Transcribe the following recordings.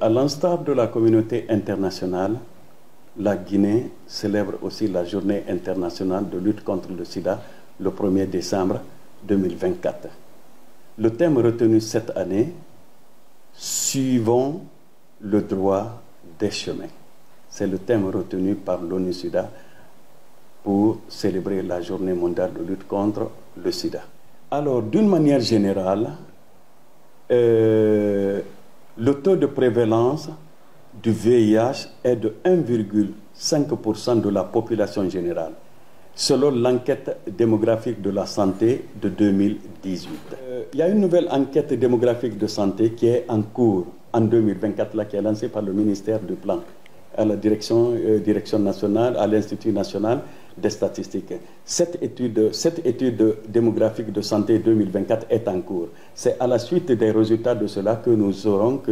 À l'instar de la communauté internationale, la Guinée célèbre aussi la journée internationale de lutte contre le sida le 1er décembre 2024. Le thème retenu cette année, suivons le droit des chemins. C'est le thème retenu par l'ONU-SIDA pour célébrer la journée mondiale de lutte contre le sida. Alors, d'une manière générale, le taux de prévalence du VIH est de 1,5% de la population générale, selon l'enquête démographique de la santé de 2018. Il y a une nouvelle enquête démographique de santé qui est en cours en 2024, là, qui est lancée par le ministère du Plan, à la direction nationale, à l'Institut national des statistiques. Cette étude démographique de santé 2024 est en cours. C'est à la suite des résultats de cela que nous aurons,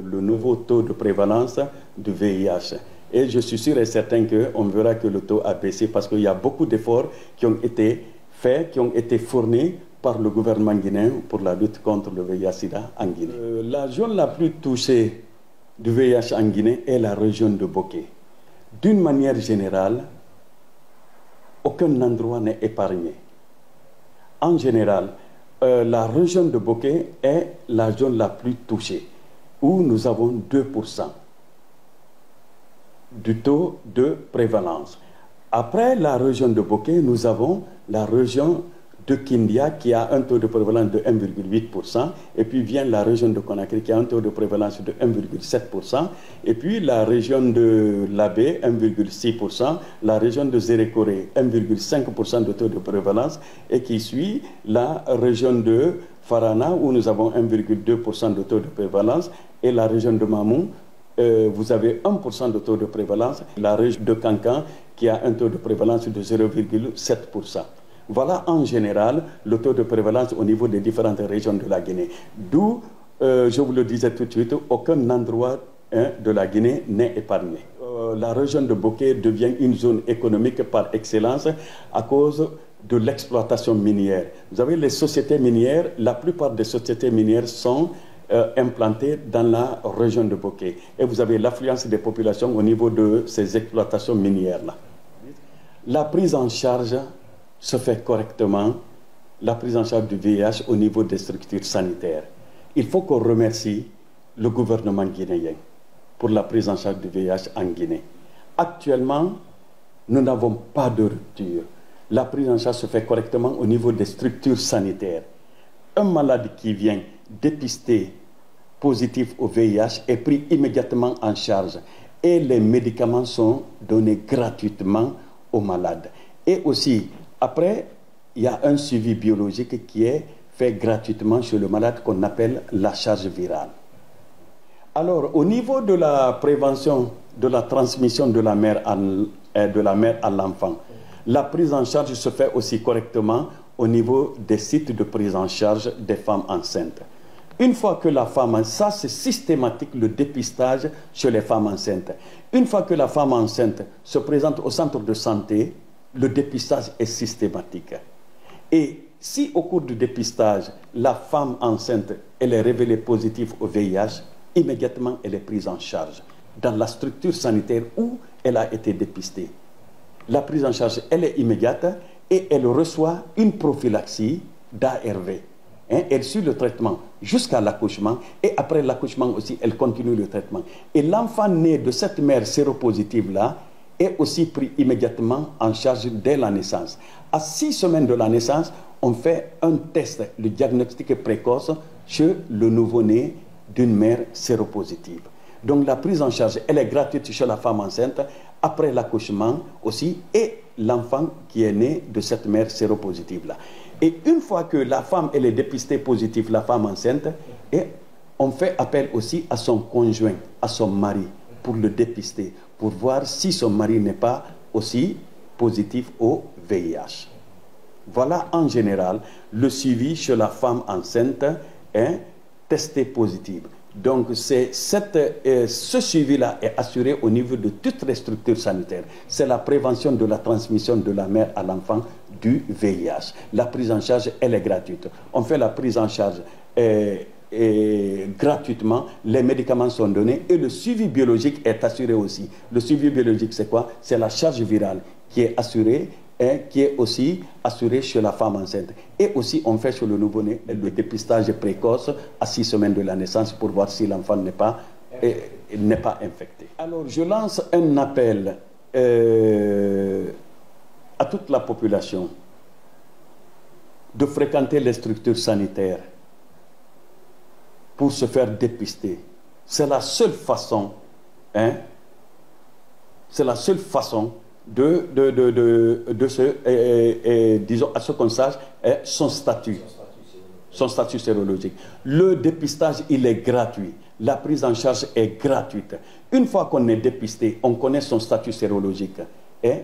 le nouveau taux de prévalence du VIH. Et je suis sûr et certain qu'on verra que le taux a baissé parce qu'il y a beaucoup d'efforts qui ont été faits, qui ont été fournis par le gouvernement guinéen pour la lutte contre le VIH-Sida en Guinée. La zone la plus touchée du VIH en Guinée est la région de Boké. D'une manière générale, aucun endroit n'est épargné. En général, la région de Boké est la zone la plus touchée, où nous avons 2% du taux de prévalence. Après la région de Boké, nous avons la région de Kindia qui a un taux de prévalence de 1,8%, et puis vient la région de Conakry qui a un taux de prévalence de 1,7%, et puis la région de Labé 1,6%, la région de Zérékoré 1,5% de taux de prévalence, et qui suit la région de Farana où nous avons 1,2% de taux de prévalence, et la région de Mamou, vous avez 1% de taux de prévalence, la région de Kankan qui a un taux de prévalence de 0,7%. Voilà en général le taux de prévalence au niveau des différentes régions de la Guinée. D'où, je vous le disais tout de suite, aucun endroit de la Guinée n'est épargné. La région de Boké devient une zone économique par excellence à cause de l'exploitation minière. Vous avez les sociétés minières, la plupart des sociétés minières sont implantées dans la région de Boké. Et vous avez l'affluence des populations au niveau de ces exploitations minières-là. La prise en charge se fait correctement, la prise en charge du VIH au niveau des structures sanitaires. Il faut qu'on remercie le gouvernement guinéen pour la prise en charge du VIH en Guinée. Actuellement, nous n'avons pas de rupture. La prise en charge se fait correctement au niveau des structures sanitaires. Un malade qui vient dépisté positif au VIH est pris immédiatement en charge et les médicaments sont donnés gratuitement aux malades. Et aussi, après, il y a un suivi biologique qui est fait gratuitement chez le malade qu'on appelle la charge virale. Alors, au niveau de la prévention de la transmission de la mère à l'enfant, la prise en charge se fait aussi correctement au niveau des sites de prise en charge des femmes enceintes. Une fois que la femme, ça c'est systématique le dépistage chez les femmes enceintes. Une fois que la femme enceinte se présente au centre de santé, le dépistage est systématique. Et si au cours du dépistage, la femme enceinte elle est révélée positive au VIH, immédiatement elle est prise en charge dans la structure sanitaire où elle a été dépistée. La prise en charge, elle est immédiate et elle reçoit une prophylaxie d'ARV. Elle suit le traitement jusqu'à l'accouchement et après l'accouchement aussi, elle continue le traitement. Et l'enfant né de cette mère séropositive-là est aussi pris immédiatement en charge dès la naissance. À 6 semaines de la naissance, on fait un test, le diagnostic précoce chez le nouveau-né d'une mère séropositive. Donc la prise en charge, elle est gratuite chez la femme enceinte, après l'accouchement aussi, et l'enfant qui est né de cette mère séropositive-là. Et une fois que la femme elle est dépistée positive, la femme enceinte, et on fait appel aussi à son conjoint, à son mari, pour le dépister, pour voir si son mari n'est pas aussi positif au VIH. Voilà en général le suivi chez la femme enceinte est testé positive. Donc ce suivi-là est assuré au niveau de toutes les structures sanitaires. C'est la prévention de la transmission de la mère à l'enfant du VIH. La prise en charge, elle est gratuite. On fait la prise en charge gratuitement, les médicaments sont donnés et le suivi biologique est assuré aussi. Le suivi biologique, c'est quoi? C'est la charge virale qui est assurée et qui est aussi assurée chez la femme enceinte. Et aussi, on fait sur le nouveau-né le dépistage précoce à 6 semaines de la naissance pour voir si l'enfant n'est pas infecté. Alors, je lance un appel à toute la population de fréquenter les structures sanitaires pour se faire dépister. C'est la seule façon, c'est la seule façon de disons, à ce qu'on sache son statut sérologique. Le dépistage, il est gratuit. La prise en charge est gratuite. Une fois qu'on est dépisté, on connaît son statut sérologique. Et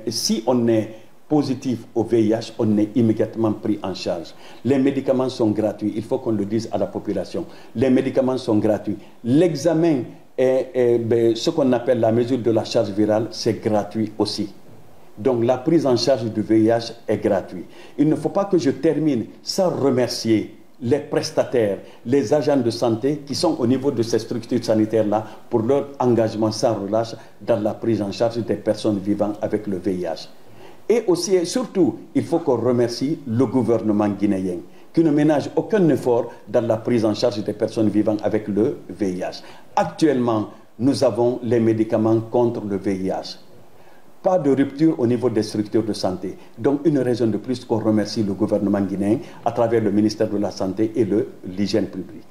si on est positif au VIH, on est immédiatement pris en charge. Les médicaments sont gratuits, il faut qu'on le dise à la population. Les médicaments sont gratuits. L'examen, ce qu'on appelle la mesure de la charge virale, c'est gratuit aussi. Donc la prise en charge du VIH est gratuite. Il ne faut pas que je termine sans remercier les prestataires, les agents de santé qui sont au niveau de ces structures sanitaires-là pour leur engagement sans relâche dans la prise en charge des personnes vivant avec le VIH. Et aussi et surtout, il faut qu'on remercie le gouvernement guinéen qui ne ménage aucun effort dans la prise en charge des personnes vivant avec le VIH. Actuellement, nous avons les médicaments contre le VIH. Pas de rupture au niveau des structures de santé. Donc une raison de plus qu'on remercie le gouvernement guinéen à travers le ministère de la Santé et l'hygiène publique.